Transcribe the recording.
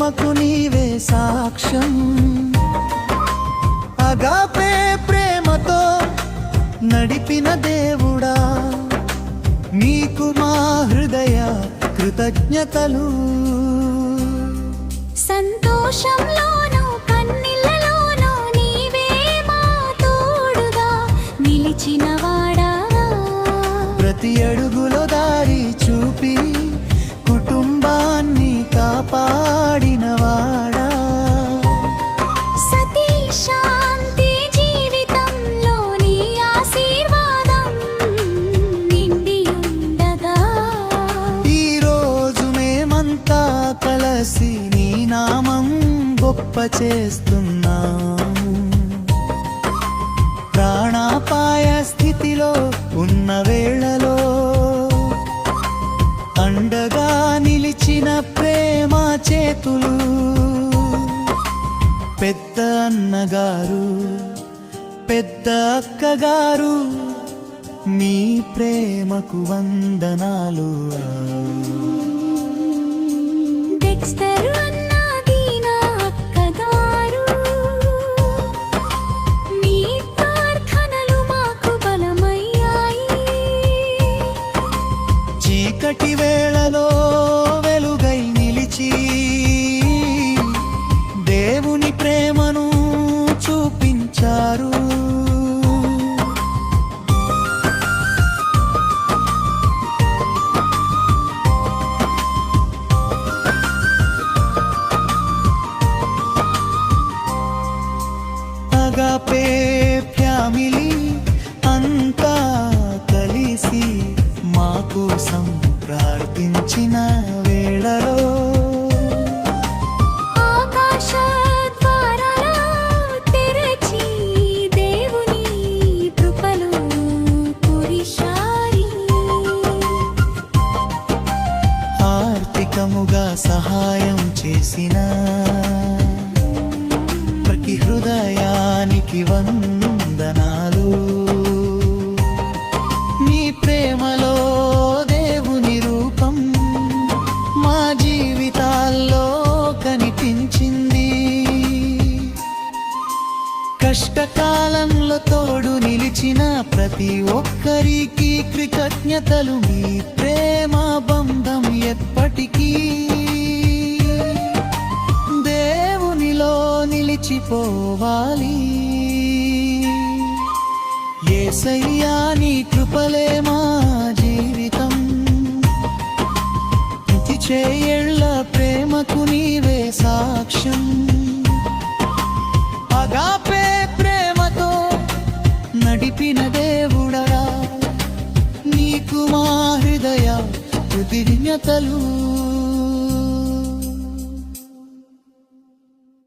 ప్రేమకు నీవే సాక్ష్యం. అగాపే ప్రేమతో నడిపిన దేవుడా, నీకు మా హృదయ కృతజ్ఞతలు. సంతోషంలోనూ కన్నీళ్లలోనూ నీవే మా తోడుగా నిలిచినవాడా, ప్రతి అడుగులో దారి చూపి కుటుంబాన్ని కాపాడినవాడా. సతీ శాంతి జీవితంలో నీ ఆశీర్వాదం నిండి ఉండగా, ఈరోజు మేమంతా కలిసి నీ నామం గొప్ప చేస్తున్నాము. ప్రాణాపాయ స్థితిలో ఉన్న వేళలో అండగా నిలిచిన ప్రేమ చేతులు, పెద్ద అన్నగారు పెద్ద అక్కగారు, మీ ప్రేమకు వందనాలు. డెక్స్టర్ అన్న దీనా అక్కగారు, మీ ప్రార్థనలు మాకు బలమయ్యాయి. చీకటి వేళలో వెలుగై నిలిచి దేవుని ప్రేమను చూపించారు. అగాపే ఫ్యామిలీ అంతా కలిసి మా కోసం ప్రార్థించిన వేళలో, ఆకాశ ద్వారాలు తెరచి దేవుని కృపలు కురిశాయి. ఆర్థికముగా సహాయం చేసిన ప్రతి హృదయానికి వందనాలు. నీ ప్రేమలో దేవుని రూపం మా జీవితాల్లో కనిపించింది. కష్టకాలంలో తోడు నిలిచిన ప్రతి ఒక్కరికి కృతజ్ఞతలు. మీ ప్రేమ బంధం ఎప్పటికీ దేవునిలో నిలిచిపోవాలి. యేసయ్యా, నీ కృపలే మా జీవితం. ప్రతి చేయేళ్ల ప్రేమకు నీవే సాక్ష్యం. అగాపే ప్రేమతో నడిపిన దేవుడరా, నీకు మా హృదయ కృతజ్ఞతలు.